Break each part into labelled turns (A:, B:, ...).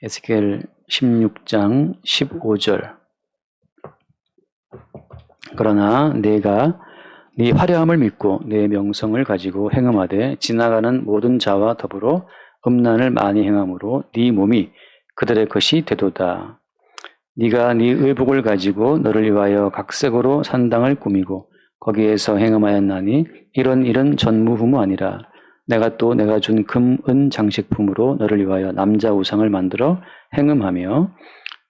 A: 에스겔 16장 15절. 그러나 내가 네 화려함을 믿고 내 명성을 가지고 행음하되 지나가는 모든 자와 더불어 음란을 많이 행함으로 네 몸이 그들의 것이 되도다. 네가 네 의복을 가지고 너를 위하여 각색으로 산당을 꾸미고 거기에서 행음하였나니 이런 일은 전무후무 아니라 내가 또 내가 준 금, 은 장식품으로 너를 위하여 남자 우상을 만들어 행음하며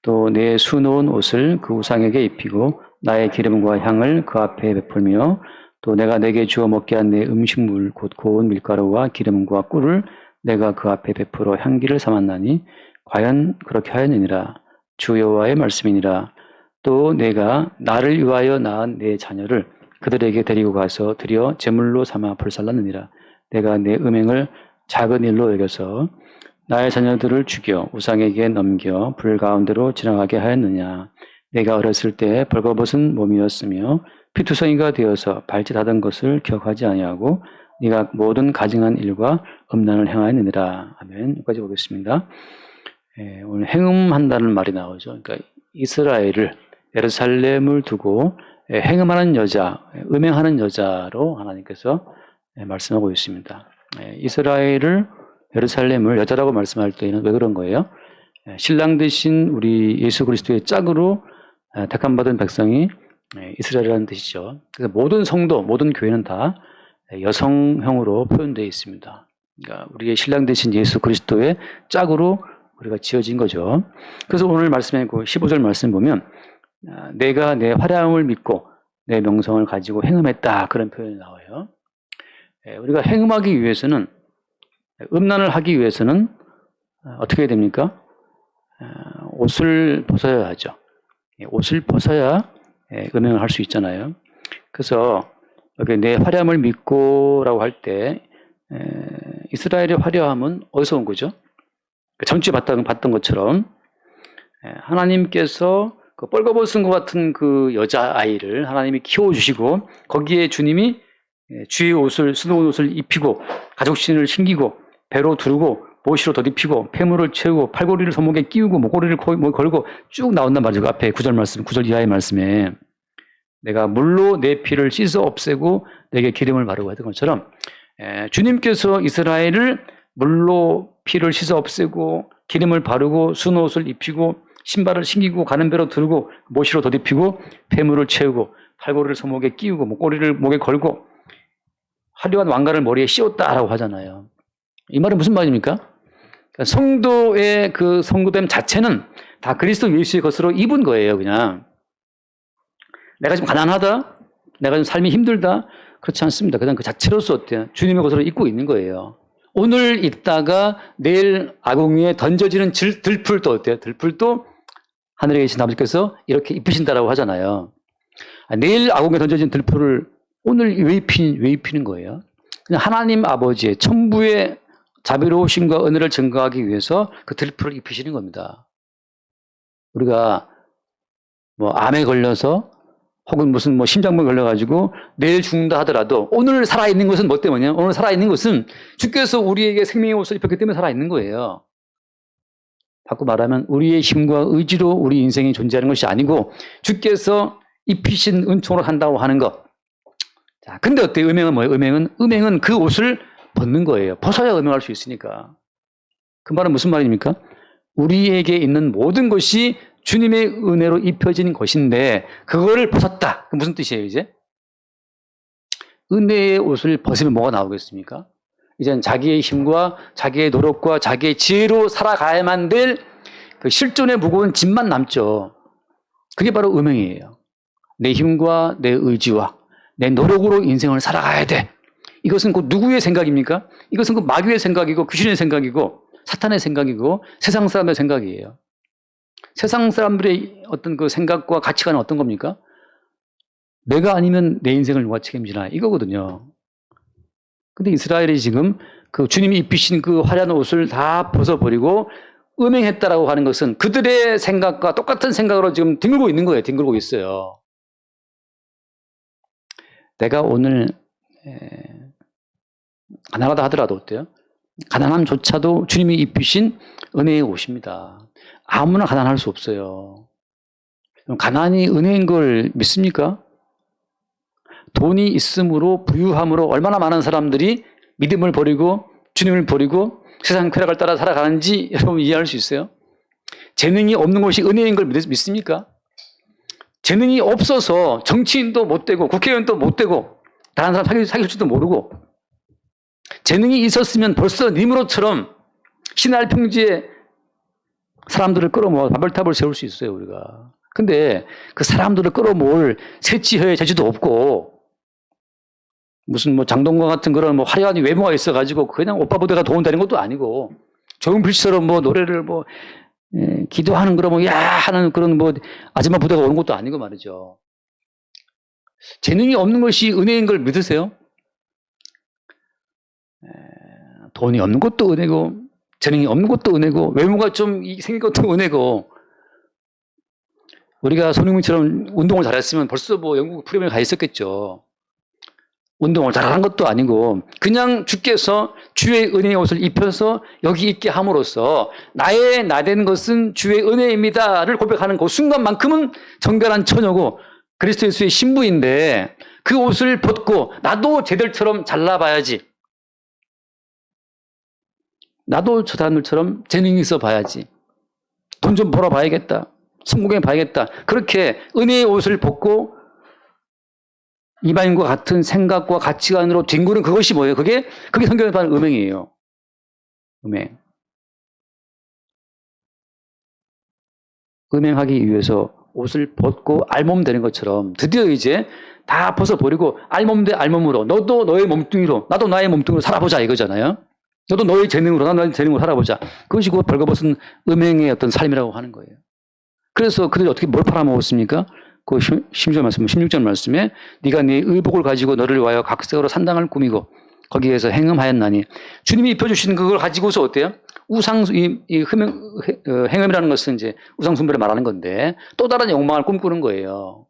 A: 또 내 수놓은 옷을 그 우상에게 입히고 나의 기름과 향을 그 앞에 베풀며 또 내가 내게 주어 먹게 한 내 음식물 곧 고운 밀가루와 기름과 꿀을 내가 그 앞에 베풀어 향기를 삼았나니 과연 그렇게 하였느니라. 주 여호와의 말씀이니라. 또 내가 나를 위하여 낳은 내 자녀를 그들에게 데리고 가서 드려 제물로 삼아 불살랐느니라. 내가 내 음행을 작은 일로 여겨서 나의 자녀들을 죽여 우상에게 넘겨 불 가운데로 지나가게 하였느냐. 내가 어렸을 때 벌거벗은 몸이었으며 피투성이가 되어서 발짓하던 것을 기억하지 아니하고 네가 모든 가증한 일과 음란을 행하였느니라. 아멘. 여기까지 보겠습니다. 오늘 행음한다는 말이 나오죠. 그러니까 이스라엘을 예루살렘을 두고 행음하는 여자, 음행하는 여자로 하나님께서 말씀하고 있습니다. 이스라엘을 예루살렘을 여자라고 말씀할 때는 왜 그런 거예요? 신랑 되신 우리 예수 그리스도의 짝으로 택함 받은 백성이 이스라엘이라는 뜻이죠. 그래서 모든 성도, 모든 교회는 다 여성형으로 표현되어 있습니다. 그러니까 우리의 신랑 되신 예수 그리스도의 짝으로 우리가 지어진 거죠. 그래서 오늘 말씀에 그 15절 말씀 보면 내가 내 화려함을 믿고 내 명성을 가지고 행음했다 그런 표현이 나와요. 우리가 행음하기 위해서는 음란을 하기 위해서는 어떻게 해야 됩니까? 옷을 벗어야 하죠. 옷을 벗어야 음행을 할 수 있잖아요. 그래서 여기 내 화려함을 믿고라고 할 때 이스라엘의 화려함은 어디서 온 거죠? 전주에 봤던 것처럼 하나님께서 그 뻘거벗은 것 같은 그 여자아이를 하나님이 키워주시고 거기에 주님이 주의 옷을 수놓은 옷을 입히고 가죽신을 신기고 배로 두르고 보시로 덧입히고 폐물을 채우고 팔고리를 손목에 끼우고 목걸이를 걸고 쭉 나온단 말이죠. 그 앞에 9절 말씀, 9절 이하의 말씀에 내가 물로 내 피를 씻어 없애고 내게 기름을 바르고 했던 것처럼 주님께서 이스라엘을 물로 피를 씻어 없애고 기름을 바르고 수놓은 옷을 입히고 신발을 신기고 가는 배로 두르고 모시로 덧입히고 폐물을 채우고 팔고리를 손목에 끼우고 목걸이를 목에 걸고 화려한 왕관을 머리에 씌웠다라고 하잖아요. 이 말은 무슨 말입니까? 그러니까 성도의 그 성도됨 자체는 다 그리스도 예수의 것으로 입은 거예요. 그냥 내가 지금 가난하다, 내가 지금 삶이 힘들다, 그렇지 않습니다. 그냥 그 자체로서 어때요? 주님의 것으로 입고 있는 거예요. 오늘 있다가 내일 아궁이에 던져지는 들풀도 어때요? 들풀도 하늘에 계신 아버지께서 이렇게 입히신다라고 하잖아요. 내일 아궁이에 던져진 들풀을 오늘 왜 입히는 거예요? 그냥 하나님 아버지의 천부의 자비로우심과 은혜를 증거하기 위해서 그 들풀을 입히시는 겁니다. 우리가 암에 걸려서 혹은 무슨 심장병 걸려가지고 내일 죽는다 하더라도 오늘 살아있는 것은 뭐 때문이에요? 오늘 살아있는 것은 주께서 우리에게 생명의 옷을 입혔기 때문에 살아있는 거예요. 바꿔 말하면 우리의 힘과 의지로 우리 인생이 존재하는 것이 아니고 주께서 입히신 은총으로 한다고 하는 것. 자, 근데 어때요? 음행은 뭐예요? 음행은 그 옷을 벗는 거예요. 벗어야 음행할 수 있으니까. 그 말은 무슨 말입니까? 우리에게 있는 모든 것이 주님의 은혜로 입혀진 것인데 그거를 벗었다. 그 무슨 뜻이에요, 이제? 은혜의 옷을 벗으면 뭐가 나오겠습니까? 이제는 자기의 힘과 자기의 노력과 자기의 지혜로 살아가야만 될 그 실존의 무거운 짐만 남죠. 그게 바로 음행이에요. 내 힘과 내 의지와 내 노력으로 인생을 살아가야 돼. 이것은 그 누구의 생각입니까? 이것은 그 마귀의 생각이고 귀신의 생각이고 사탄의 생각이고 세상 사람의 생각이에요. 세상 사람들의 어떤 그 생각과 가치관은 어떤 겁니까? 내가 아니면 내 인생을 누가 책임지나 이거거든요. 근데 이스라엘이 지금 그 주님이 입히신 그 화려한 옷을 다 벗어버리고 음행했다라고 하는 것은 그들의 생각과 똑같은 생각으로 지금 뒹굴고 있는 거예요. 뒹굴고 있어요. 내가 오늘 가난하다 하더라도 어때요? 가난함조차도 주님이 입히신 은혜의 옷입니다. 아무나 가난할 수 없어요. 가난이 은혜인 걸 믿습니까? 돈이 있음으로 부유함으로 얼마나 많은 사람들이 믿음을 버리고 주님을 버리고 세상 쾌락을 따라 살아가는지 여러분 이해할 수 있어요? 재능이 없는 것이 은혜인 걸 믿습니까? 재능이 없어서 정치인도 못 되고 국회의원도 못 되고 다른 사람 사귈 줄도 모르고 재능이 있었으면 벌써 니므롯처럼 시날 평지에 사람들을 끌어모아 바벨탑을 세울 수 있어요, 우리가. 근데 그 사람들을 끌어모을 새치혀의 재주도 없고 무슨 뭐 장동건 같은 그런 뭐 화려한 외모가 있어가지고 그냥 오빠 부대가 도운다는 것도 아니고 조용필처럼 뭐 노래를 뭐 기도하는 그런 뭐 야 하는 그런 뭐 아줌마 부대가 오는 것도 아니고 말이죠. 재능이 없는 것이 은혜인 걸 믿으세요? 돈이 없는 것도 은혜고 재능이 없는 것도 은혜고 외모가 좀 생긴 것도 은혜고 우리가 손흥민처럼 운동을 잘했으면 벌써 뭐 영국 프리미어에 가 있었겠죠. 운동을 잘하는 것도 아니고 그냥 주께서 주의 은혜의 옷을 입혀서 여기 있게 함으로써 나의 나된 것은 주의 은혜입니다를 고백하는 그 순간만큼은 정결한 처녀고 그리스도 예수의 신부인데 그 옷을 벗고 나도 쟤들처럼 잘나봐야지. 나도 저 사람들처럼 재능이 있어 봐야지. 돈 좀 벌어봐야겠다. 성공해 봐야겠다. 그렇게 은혜의 옷을 벗고 이방인과 같은 생각과 가치관으로 뒹구는 그것이 뭐예요? 그게 성경에 말하는 음행이에요. 음행. 음행하기 위해서 옷을 벗고 알몸 되는 것처럼 드디어 이제 다 벗어버리고 알몸 대 알몸으로 너도 너의 몸뚱이로 나도 나의 몸뚱이로 살아보자 이거잖아요. 너도 너의 재능으로 나도 나의 재능으로 살아보자. 그것이 그 벌거벗은 음행의 어떤 삶이라고 하는 거예요. 그래서 그들이 어떻게 뭘 팔아먹었습니까? 그 16절 말씀에 네가 네 의복을 가지고 너를 위하여 각색으로 산당을 꾸미고 거기에서 행음하였나니 주님이 입혀주신 그걸 가지고서 어때요? 행음이라는 것은 이제 우상숭배를 말하는 건데 또 다른 욕망을 꿈꾸는 거예요.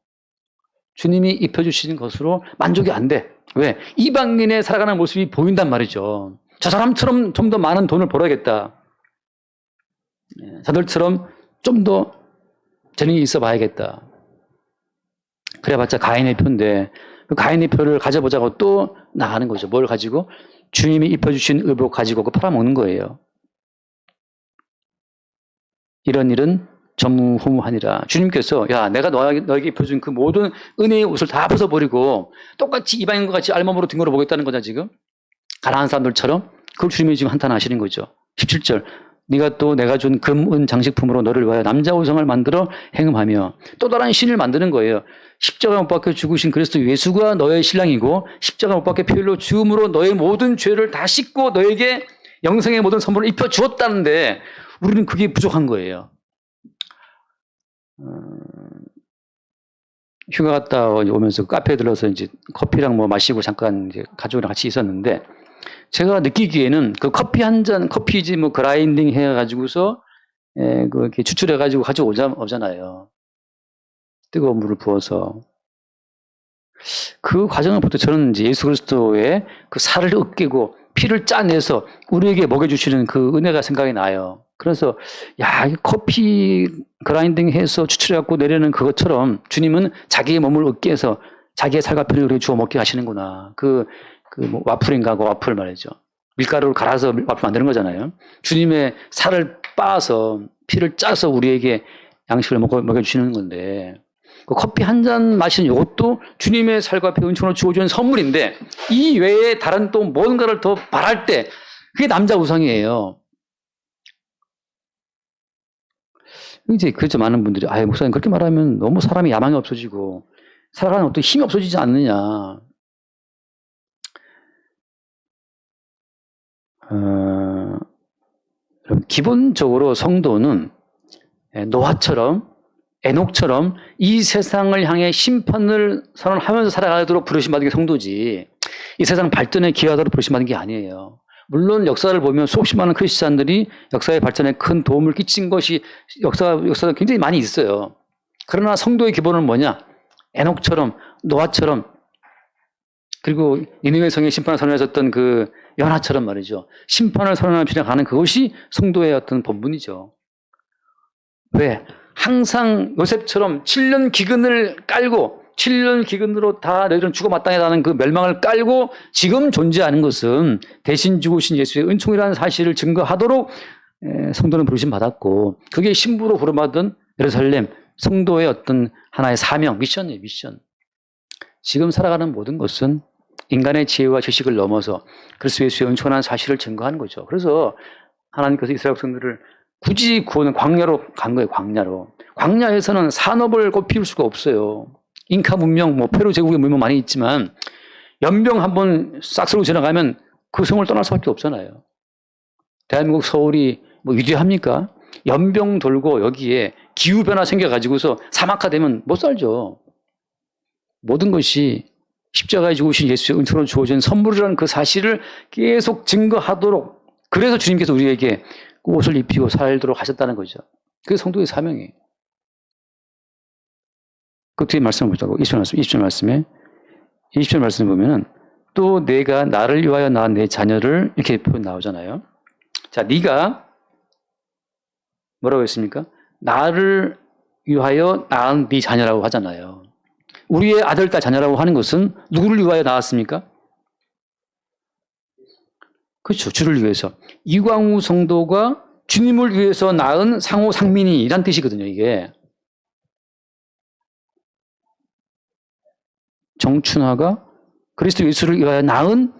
A: 주님이 입혀주신 것으로 만족이 안 돼. 왜? 이방인의 살아가는 모습이 보인단 말이죠. 저 사람처럼 좀 더 많은 돈을 벌어야겠다. 저들처럼 좀 더 재능이 있어 봐야겠다. 그래봤자 가인의 표인데 그 가인의 표를 가져보자고 또 나가는 거죠. 뭘 가지고? 주님이 입혀주신 의복 가지고 그 팔아먹는 거예요. 이런 일은 전무후무하니라. 주님께서 야 내가 너에게 입혀준 그 모든 은혜의 옷을 다 벗어버리고 똑같이 이방인과 같이 알몸으로 뒹굴어 보겠다는 거냐 지금? 가난한 사람들처럼 그걸 주님이 지금 한탄하시는 거죠. 17절 네가 또 내가 준 금, 은 장식품으로 너를 위하여 남자 우상을 만들어 행음하며 또 다른 신을 만드는 거예요. 십자가 못 박혀 죽으신 그리스도 예수가 너의 신랑이고 십자가 못 박혀 피 흘려 죽음으로 너의 모든 죄를 다 씻고 너에게 영생의 모든 선물을 입혀 주었다는데 우리는 그게 부족한 거예요. 휴가 갔다 오면서 카페에 들러서 이제 커피랑 뭐 마시고 잠깐 이제 가족이랑 같이 있었는데 제가 느끼기에는 그 커피 한 잔, 커피지 뭐 그라인딩 해가지고서 이렇게 추출해가지고 가져오잖아요. 뜨거운 물을 부어서. 그 과정을 볼 때 저는 이제 예수 그리스도의 그 살을 으깨고 피를 짜내서 우리에게 먹여주시는 그 은혜가 생각이 나요. 그래서 야, 이 커피 그라인딩 해서 추출해갖고 내려는 그것처럼 주님은 자기의 몸을 으깨서 자기의 살과 피를 우리에게 주워 먹게 하시는구나. 뭐 와플인가 그 와플 말이죠. 밀가루를 갈아서 와플 만드는 거잖아요. 주님의 살을 빻아서 피를 짜서 우리에게 양식을 먹여주시는 건데 그 커피 한 잔 마시는 이것도 주님의 살과 피 은총으로 주어주는 선물인데 이 외에 다른 또 뭔가를 더 바랄 때 그게 남자 우상이에요. 이제 그렇죠. 많은 분들이 목사님 그렇게 말하면 너무 사람이 야망이 없어지고 살아가는 어떤 힘이 없어지지 않느냐. 기본적으로 성도는 노아처럼 에녹처럼 이 세상을 향해 심판을 선언하면서 살아가도록 부르심받은 게 성도지 이 세상 발전에 기여하도록 부르심받은 게 아니에요. 물론 역사를 보면 수없이 많은 크리스찬들이 역사의 발전에 큰 도움을 끼친 것이 역사가 굉장히 많이 있어요. 그러나 성도의 기본은 뭐냐? 에녹처럼 노아처럼 그리고 니느웨 성에 심판을 선언하셨던 그 연하처럼 말이죠. 심판을 선언하는 필요가 가는 그것이 성도의 어떤 본분이죠. 왜? 항상 요셉처럼 7년 기근을 깔고 7년 기근으로 다 너희들은 죽어 마땅하다는 그 멸망을 깔고 지금 존재하는 것은 대신 죽으신 예수의 은총이라는 사실을 증거하도록 성도는 부르심 받았고 그게 신부로 부름받은 예루살렘 성도의 어떤 하나의 사명, 미션이에요. 미션. 지금 살아가는 모든 것은 인간의 지혜와 지식을 넘어서 그리스도 예수의 은총이라는 사실을 증거하는 거죠. 그래서 하나님께서 이스라엘 백성들을 굳이 구원은 광야로 간 거예요. 광야로. 광야에서는 산업을 꼭 피울 수가 없어요. 잉카 문명, 페루 제국의 문명 많이 있지만 연병 한번 싹쓸고 지나가면 그 성을 떠날 수밖에 없잖아요. 대한민국 서울이 위대합니까? 연병 돌고 여기에 기후변화 생겨가지고서 사막화되면 못 살죠. 모든 것이 십자가에 죽으신 예수의 은총으로 주어진 선물이라는 그 사실을 계속 증거하도록 그래서 주님께서 우리에게 옷을 입히고 살도록 하셨다는 거죠. 그게 성도의 사명이에요. 그 뒤에 말씀을 보자고 20절 말씀에 20절 말씀을 보면은 또 내가 나를 위하여 낳은 내 자녀를 이렇게 표현 나오잖아요. 자, 네가 뭐라고 했습니까? 나를 위하여 낳은 네 자녀라고 하잖아요. 우리의 아들, 딸, 자녀라고 하는 것은 누구를 위하여 낳았습니까? 그렇죠. 주를 위해서. 이광우 성도가 주님을 위해서 낳은 상호 상민이란 뜻이거든요, 이게. 정춘화가 그리스도 예수를 위하여 낳은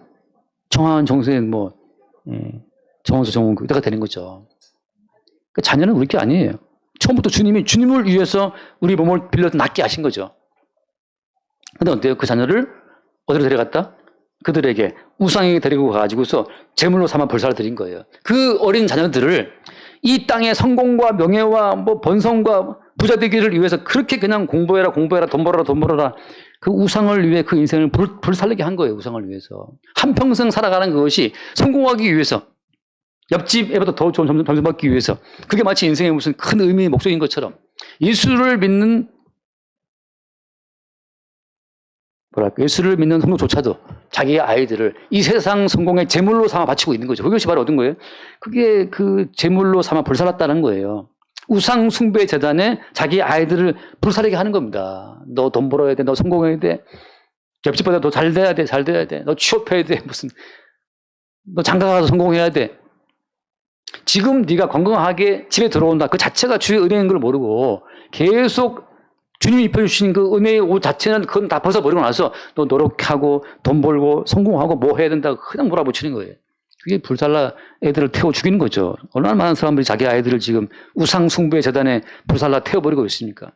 A: 정한 정세인 정원수 정원구 이때가 되는 거죠. 그러니까 자녀는 우리 게 아니에요. 처음부터 주님이 주님을 위해서 우리 몸을 빌려서 낳게 하신 거죠. 근데 어때요? 그 자녀를 어디로 데려갔다? 그들에게 우상에게 데리고 가가지고서 제물로 삼아 벌사를 드린 거예요. 그 어린 자녀들을 이 땅의 성공과 명예와 번성과 부자 되기를 위해서 그렇게 그냥 공부해라 돈 벌어라 그 우상을 위해 그 인생을 불살르게 한 거예요. 우상을 위해서. 한평생 살아가는 그것이 성공하기 위해서 옆집 애보다 더 좋은 점수 받기 위해서 그게 마치 인생의 무슨 큰 의미의 목적인 것처럼 예수를 믿는 예수를 믿는 성도조차도 자기의 아이들을 이 세상 성공의 제물로 삼아 바치고 있는 거죠. 그것이 바로 어떤 거예요? 그게 그 제물로 삼아 불살랐다는 거예요. 우상 숭배 재단에 자기 아이들을 불사르게 하는 겁니다. 너 돈 벌어야 돼. 너 성공해야 돼. 옆집보다 더 잘 돼야 돼. 잘 돼야 돼. 너 취업해야 돼. 너 장가 가서 성공해야 돼. 지금 네가 건강하게 집에 들어온다. 그 자체가 주의 은혜인 걸 모르고 계속 주님이 입혀주신 그 은혜의 옷 자체는 그건 다 벗어버리고 나서 너 노력하고 돈 벌고 성공하고 뭐 해야 된다고 그냥 몰아붙이는 거예요. 그게 불살라 애들을 태워 죽이는 거죠. 얼마나 많은 사람들이 자기 아이들을 지금 우상 숭배 재단에 불살라 태워버리고 있습니까?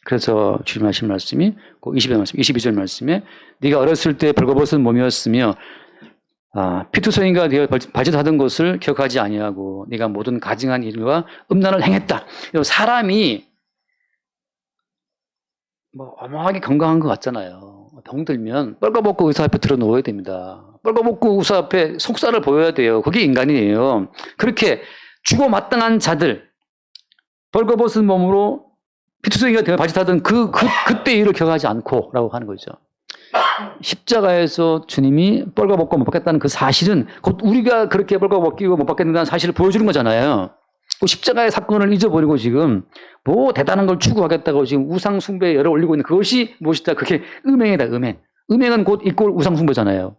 A: 그래서 주님 하신 말씀이 22절 말씀에 네가 어렸을 때 벌거벗은 몸이었으며 피투성이가 되어 발짓하던 것을 기억하지 아니하고 네가 모든 가증한 일과 음란을 행했다. 사람이 어마하게 건강한 것 같잖아요. 병들면 뻘거벗고 의사 앞에 들어 누워야 됩니다. 뻘거벗고 의사 앞에 속살을 보여야 돼요. 그게 인간이에요. 그렇게 죽어 마땅한 자들 벌거벗은 몸으로 피투성이가 되어 발짓하던 그때 일을 기억하지 않고라고 하는 거죠. 십자가에서 주님이 뻘거벗고 못 받겠다는 그 사실은 곧 우리가 그렇게 뻘거벗기고 못 받겠다는 사실을 보여주는 거잖아요. 그 십자가의 사건을 잊어버리고 지금 대단한 걸 추구하겠다고 지금 우상 숭배에 열을 올리고 있는 그것이 무엇이다? 그게 음행이다. 음행. 음행은 곧 이꼴 우상 숭배잖아요.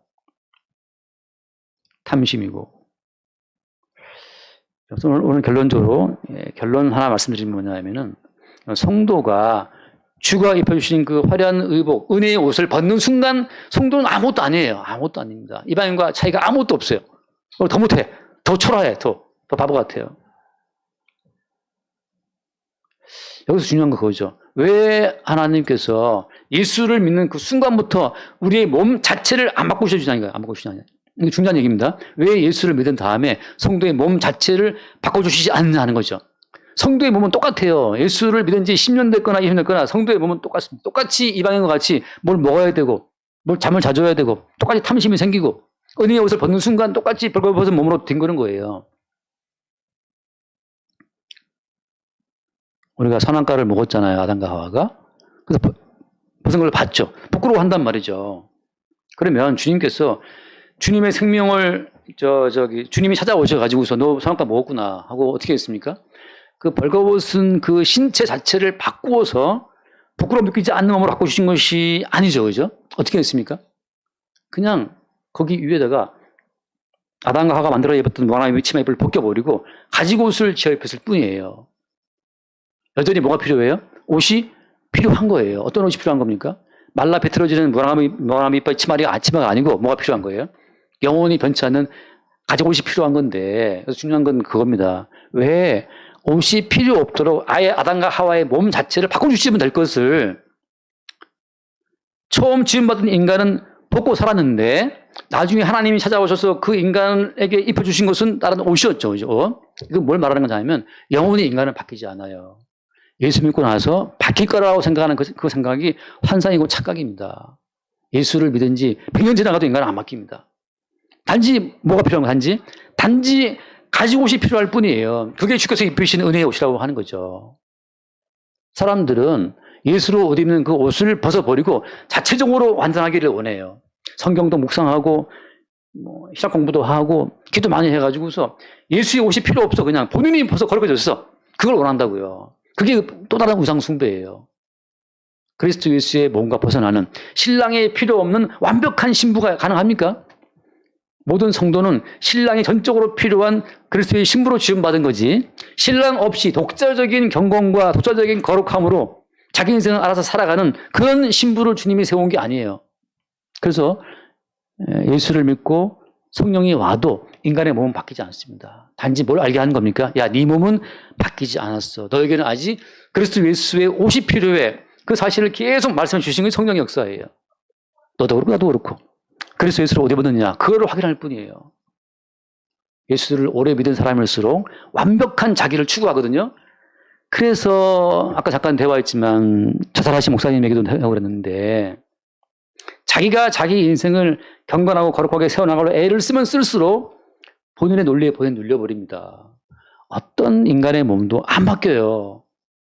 A: 탐심이고. 오늘 결론적으로 결론 하나 말씀드리면 뭐냐면은 성도가 주가 입혀주신 그 화려한 의복, 은혜의 옷을 벗는 순간 성도는 아무것도 아니에요. 아무것도 아닙니다. 이방인과 차이가 아무것도 없어요. 더 못해. 더 초라해. 더 바보 같아요. 여기서 중요한 건 그거죠. 왜 하나님께서 예수를 믿는 그 순간부터 우리의 몸 자체를 안 바꾸셔주냐는 안 바꾸시냐는 이게 중요한 얘기입니다. 왜 예수를 믿은 다음에 성도의 몸 자체를 바꿔주시지 않느냐는 거죠. 성도의 몸은 똑같아요. 예수를 믿은 지 10년 됐거나 20년 됐거나 성도의 몸은 똑같습니다. 똑같이 이방인과 같이 뭘 먹어야 되고 뭘 잠을 자주 해야 되고 똑같이 탐심이 생기고 은혜의 옷을 벗는 순간 똑같이 벌거벗은 몸으로 뒹구는 거예요. 우리가 선악과를 먹었잖아요. 아담과 하와가. 그래서 벗은 걸 봤죠. 부끄러워한단 말이죠. 그러면 주님께서 주님의 생명을 주님이 찾아오셔 가지고서 너 선악과 먹었구나 하고 어떻게 했습니까? 그 벌거벗은 그 신체 자체를 바꾸어서 부끄러움 느끼지 않는 몸으로 바꿔주신 것이 아니죠. 그죠? 어떻게 했습니까? 그냥 거기 위에다가 아담과 하와가 만들어 입었던 무화과나무 치마 잎을 벗겨버리고 가지고 옷을 지어 입혔을 뿐이에요. 여전히 뭐가 필요해요? 옷이 필요한 거예요. 어떤 옷이 필요한 겁니까? 말라 비틀어지는 무화과나무 잎의 치마가 아니고 뭐가 필요한 거예요? 영원히 변치 않는 가지고 옷이 필요한 건데, 그래서 중요한 건 그겁니다. 왜 옷이 필요 없도록 아예 아담과 하와의 몸 자체를 바꿔주시면 될 것을 처음 지음받은 인간은 벗고 살았는데 나중에 하나님이 찾아오셔서 그 인간에게 입혀주신 것은 다른 옷이었죠. 그죠? 이건 뭘 말하는 건지 아니면 영원히 인간은 바뀌지 않아요. 예수 믿고 나서 바뀔 거라고 생각하는 그 생각이 환상이고 착각입니다. 예수를 믿은 지 100년 지나가도 인간은 안 바뀝니다. 단지 뭐가 필요한 거 단지 가지고 옷이 필요할 뿐이에요. 그게 주께서 입히신 은혜의 옷이라고 하는 거죠. 사람들은 예수로 옷 입는 그 옷을 벗어버리고 자체적으로 완전하기를 원해요. 성경도 묵상하고 신학 공부도 하고 기도 많이 해가지고서 예수의 옷이 필요 없어. 그냥 본인이 벗어 걸어졌어. 그걸 원한다고요. 그게 또 다른 우상 숭배예요. 그리스도 예수의 몸과 벗어나는 신랑에 필요 없는 완벽한 신부가 가능합니까? 모든 성도는 신랑이 전적으로 필요한 그리스도의 신부로 지음받은 거지, 신랑 없이 독자적인 경건과 독자적인 거룩함으로 자기 인생을 알아서 살아가는 그런 신부를 주님이 세운 게 아니에요. 그래서 예수를 믿고 성령이 와도 인간의 몸은 바뀌지 않습니다. 단지 뭘 알게 하는 겁니까? 야, 네 몸은 바뀌지 않았어. 너에게는 아직 그리스도 예수의 옷이 필요해. 그 사실을 계속 말씀해 주신 게 성령의 역사예요. 너도 그렇고 나도 그렇고. 그리스도 예수를 어디 입었느냐, 그걸 확인할 뿐이에요. 예수를 오래 믿은 사람일수록 완벽한 자기를 추구하거든요. 그래서 아까 잠깐 대화했지만 자살하신 목사님에게도 하고 그랬는데, 자기가 자기 인생을 경건하고 거룩하게 세워나가려 애를 쓰면 쓸수록 본인의 논리에 본인이 눌려버립니다. 어떤 인간의 몸도 안 바뀌어요.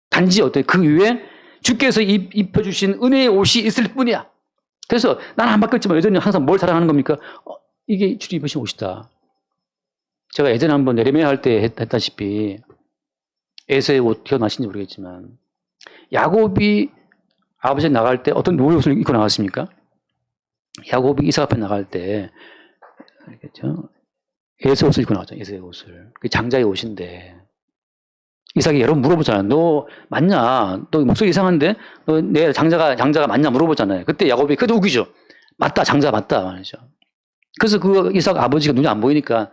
A: 단지 그 위에 주께서 입혀주신 은혜의 옷이 있을 뿐이야. 그래서 나는 안 바뀌었지만 여전히 항상 뭘 사랑하는 겁니까? 이게 주님 입으신 옷이다. 제가 예전에 한번 예레미야 할 때 했다시피, 에서의 옷 기억나신지 모르겠지만 야곱이 아버지 나갈 때 어떤 누구의 옷을 입고 나갔습니까? 야곱이 이삭 앞에 나갈 때 알겠죠? 에서의 옷을 입고 나왔죠. 에서의 옷을. 그 장자의 옷인데 이삭이 여러 번 물어보잖아요. 너 맞냐? 너 목소리 이상한데? 너 내 장자가 맞냐? 물어보잖아요. 그때 야곱이 그래도 우기죠. 맞다, 장자 맞다 말이죠. 그래서 그 이삭 아버지가 눈이 안 보이니까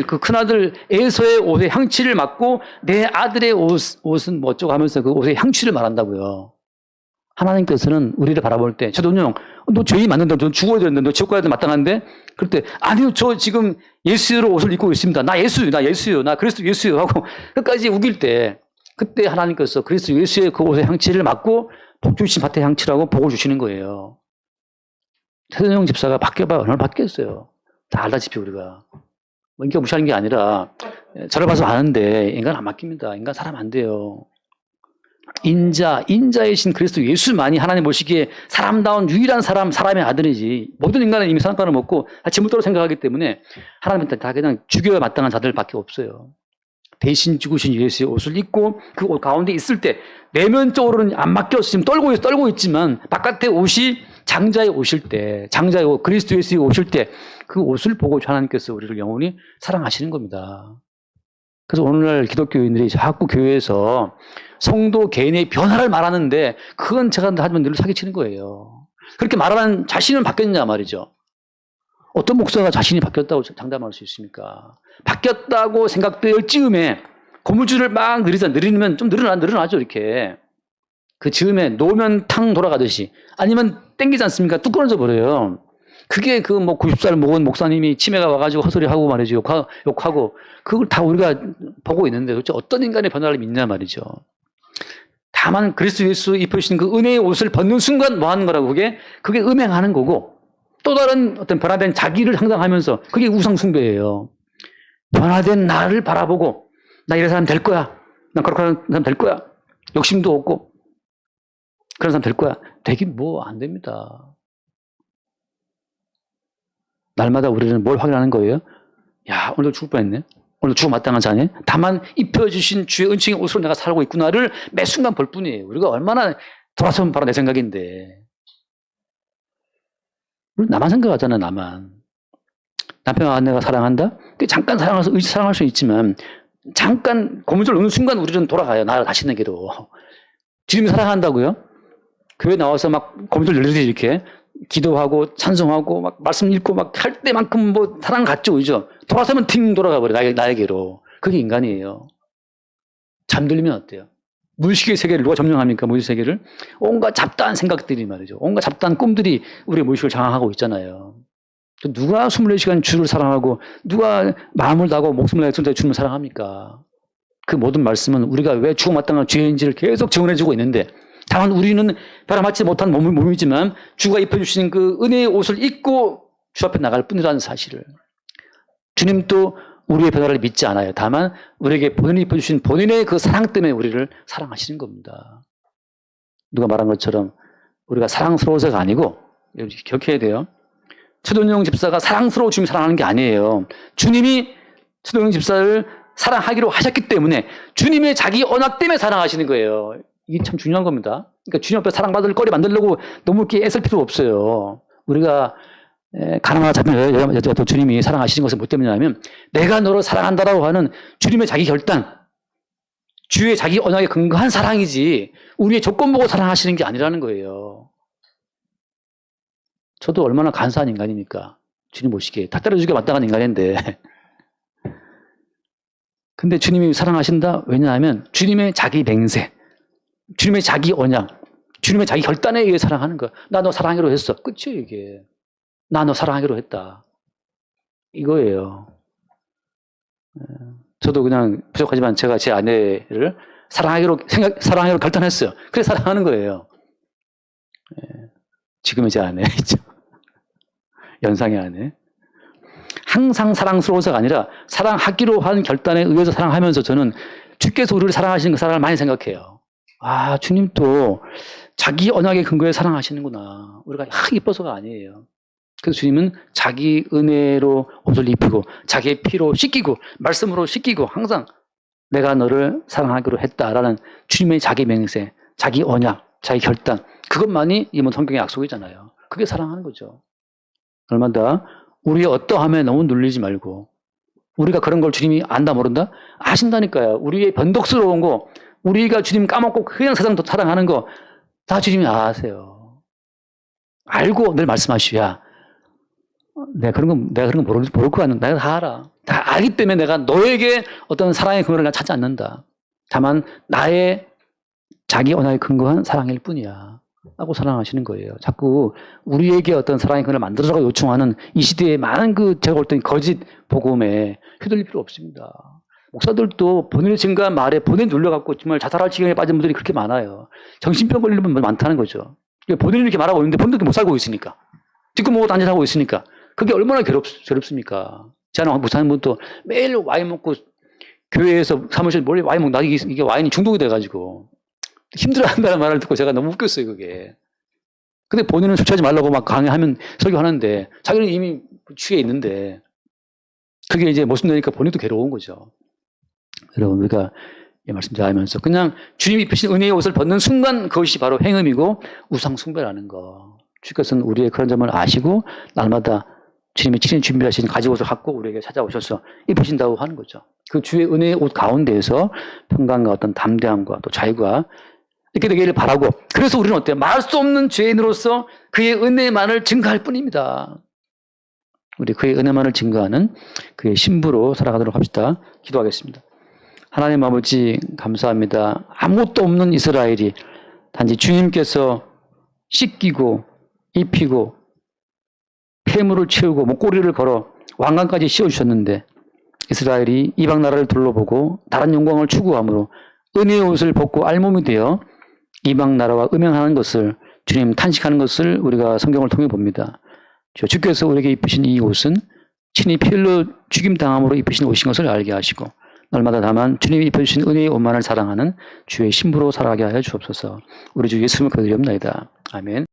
A: 그 큰아들 에서의 옷의 향취를 맡고 내 아들의 옷은 뭐 어쩌고 하면서 그 옷의 향취를 말한다고요. 하나님께서는 우리를 바라볼 때, 저도요, 너 죄인 맞는데, 너 죽어야 되는데, 너 지옥 가야 돼 마땅한데? 그럴 때, 아니요, 저 지금 예수로 옷을 입고 있습니다. 나 예수요. 나 그리스도 예수요. 하고 끝까지 우길 때, 그때 하나님께서 그리스도 예수의 그 옷의 향취를 맡고 복 주신 밭의 향취라고 복을 주시는 거예요. 최선영 집사가 바뀌어봐야 얼마나 바뀌었어요. 다 알다시피 우리가. 인격 무시하는 게 아니라, 저를 봐서 아는데, 인간 안 바뀝니다. 인간 사람 안 돼요. 인자이신 그리스도 예수만이 하나님 보시기에 사람다운 유일한 사람의 아들이지, 모든 인간은 이미 선악과를 먹고 지물도로 생각하기 때문에 하나님한테 다 그냥 죽여야 마땅한 자들밖에 없어요. 대신 죽으신 예수의 옷을 입고 그 옷 가운데 있을 때 내면적으로는 안 바뀌어서 지금 떨고 있지만 바깥의 옷이 장자의 옷일 때, 장자의 옷, 그리스도 예수의 옷일 때 그 옷을 보고 하나님께서 우리를 영원히 사랑하시는 겁니다. 그래서 오늘날 기독교인들이 자꾸 교회에서 성도 개인의 변화를 말하는데, 그건 제가 하지만 늘 사기치는 거예요. 그렇게 말하는 자신은 바뀌었냐 말이죠. 어떤 목사가 자신이 바뀌었다고 장담할 수 있습니까? 바뀌었다고 생각될 즈음에 고무줄을 막 늘리면 좀 늘어나죠, 이렇게. 그 즈음에 놓으면 탕 돌아가듯이. 아니면 땡기지 않습니까? 뚝 끊어져 버려요. 그게 90살 먹은 목사님이 치매가 와가지고 헛소리하고 말이죠. 욕하고. 그걸 다 우리가 보고 있는데 도대체 어떤 인간의 변화를 믿냐 말이죠. 다만 그리스도 예수 입으신 그 은혜의 옷을 벗는 순간 뭐 하는 거라고, 그게 음행하는 거고, 또 다른 어떤 변화된 자기를 상상하면서, 그게 우상숭배예요. 변화된 나를 바라보고 나 이런 사람 될 거야. 나 거룩한 사람 될 거야. 욕심도 없고. 그런 사람 될 거야? 되긴 뭐 안 됩니다. 날마다 우리는 뭘 확인하는 거예요? 야, 오늘 죽을 뻔했네. 오늘 죽어 마땅한 자네. 다만 입혀주신 주의 은총의 옷으로 내가 살고 있구나를 매 순간 볼 뿐이에요. 우리가 얼마나 돌아서면 바로 내 생각인데. 우리 나만 생각하잖아, 나만. 남편아 내가 사랑한다? 잠깐 사랑해서 의지 사랑할 수 있지만 잠깐 고무줄 어느 순간 우리는 돌아가요. 나를 다시는게로. 주님 사랑한다고요? 교회 나와서 막 고무줄 늘리듯이 이렇게 기도하고 찬송하고 막 말씀 읽고 막 할 때만큼 뭐 사랑 같죠, 그죠? 돌아서면 팅 돌아가 버려 나에게로. 그게 인간이에요. 잠들면 어때요? 무의식의 세계를 누가 점령합니까? 무의식 세계를 온갖 잡다한 생각들이 말이죠. 온갖 잡다한 꿈들이 우리의 무의식을 장악하고 있잖아요. 누가 24시간 주를 사랑하고 누가 마음을 다하고 목숨을 다해 주님을 사랑합니까? 그 모든 말씀은 우리가 왜 죽어 마땅한 죄인지를 계속 증언해주고 있는데 다만 우리는 바람맞지 못한 몸이지만 주가 입혀주신 그 은혜의 옷을 입고 주 앞에 나갈 뿐이라는 사실을. 주님도 우리의 변화를 믿지 않아요. 다만 우리에게 본인이 입혀주신 본인의 그 사랑 때문에 우리를 사랑하시는 겁니다. 누가 말한 것처럼 우리가 사랑스러워서가 아니고 기억해야 돼요. 최동영 집사가 사랑스러워 주님이 사랑하는 게 아니에요. 주님이 최동영 집사를 사랑하기로 하셨기 때문에 주님의 자기 언약 때문에 사랑하시는 거예요. 이게 참 중요한 겁니다. 그러니까 주님 앞에 사랑받을 거리 만들려고 너무 이렇게 애쓸 필요 없어요. 우리가 가난하다 잡히는 여자도 주님이 사랑하시는 것은 뭐 때문이냐면 내가 너를 사랑한다라고 하는 주님의 자기 결단, 주의 자기 언약에 근거한 사랑이지 우리의 조건 보고 사랑하시는 게 아니라는 거예요. 저도 얼마나 간사한 인간입니까? 주님 보시기에 다 때려주기가 마땅한 인간인데 근데 주님이 사랑하신다? 왜냐하면 주님의 자기 맹세, 주님의 자기 언약, 주님의 자기 결단에 의해 사랑하는 거야. 나 너 사랑하기로 했어. 끝이에요 이게. 나 너 사랑하기로 했다. 이거예요. 저도 그냥 부족하지만 제가 제 아내를 사랑하기로 결단했어요. 그래 사랑하는 거예요. 지금의 제 아내 있죠. 연상의 아내. 항상 사랑스러워서가 아니라 사랑하기로 한 결단에 의해서 사랑하면서 저는 주께서 우리를 사랑하시는 그 사랑을 많이 생각해요. 아, 주님도 자기 언약의 근거에 사랑하시는구나. 우리가 이뻐서가 아니에요. 그래서 주님은 자기 은혜로 옷을 입히고 자기의 피로 씻기고 말씀으로 씻기고 항상 내가 너를 사랑하기로 했다라는 주님의 자기 맹세, 자기 언약, 자기 결단 그것만이 이번 성경의 약속이잖아요. 그게 사랑하는 거죠. 얼마나 우리의 어떠함에 너무 눌리지 말고 우리가 그런 걸 주님이 안다 모른다? 아신다니까요. 우리의 변덕스러운 거 우리가 주님 까먹고 그냥 세상 사랑하는 거 다 주님이 아세요. 알고 늘 말씀하시야. 내가 그런 거 모를 것 같는데 내가 다 알아. 다 알기 때문에 내가 너에게 어떤 사랑의 근거를 찾지 않는다. 다만 나의 자기 언약에 근거한 사랑일 뿐이야. 하고 사랑하시는 거예요. 자꾸 우리에게 어떤 사랑의 근거를 만들어라고 요청하는 이 시대의 많은 제가 볼 땐 거짓 복음에 휘둘릴 필요 없습니다. 목사들도 본인의 증거한 말에 본인이 눌려갖고 정말 자살할 지경에 빠진 분들이 그렇게 많아요. 정신병 걸리는 분들 많다는 거죠. 본인이 이렇게 말하고 있는데 본인도 못 살고 있으니까. 뒷구멍으로 단절하고 있으니까. 그게 얼마나 괴롭습니까? 저는 목사님 분도 매일 와인 먹고 교회에서 사무실 몰래 와인 먹고 이게 와인이 중독이 돼가지고 힘들어한다는 말을 듣고 제가 너무 웃겼어요, 그게. 근데 본인은 술 취하지 말라고 막 강요하면 설교하는데 자기는 이미 취해 있는데 그게 이제 모습되니까 본인도 괴로운 거죠. 여러분, 우리가 이 말씀 잘 알면서 그냥 주님이 입히신 은혜의 옷을 벗는 순간 그것이 바로 행음이고 우상숭배라는 거. 주께서는 우리의 그런 점을 아시고 날마다 주님이 친히 준비하신 가지옷을 갖고 우리에게 찾아오셔서 입으신다고 하는 거죠. 그 주의 은혜의 옷 가운데에서 평강과 어떤 담대함과 또 자유가 이렇게 되기를 바라고 그래서 우리는 어때요? 말할 수 없는 죄인으로서 그의 은혜만을 증거할 뿐입니다. 우리 그의 은혜만을 증거하는 그의 신부로 살아가도록 합시다. 기도하겠습니다. 하나님 아버지 감사합니다. 아무것도 없는 이스라엘이 단지 주님께서 씻기고 입히고 폐물을 채우고 목고리를 걸어 왕관까지 씌워주셨는데 이스라엘이 이방 나라를 둘러보고 다른 영광을 추구함으로 은혜의 옷을 벗고 알몸이 되어 이방 나라와 음행하는 것을 주님 탄식하는 것을 우리가 성경을 통해 봅니다. 주께서 우리에게 입히신 이 옷은 친히 피 흘려 죽임당함으로 입히신 옷인 것을 알게 하시고 날마다 다만 주님이 입혀주신 은혜의 옷만을 사랑하는 주의 신부로 살아가게 하여 주옵소서. 우리 주 예수님을 거드리옵나이다. 아멘.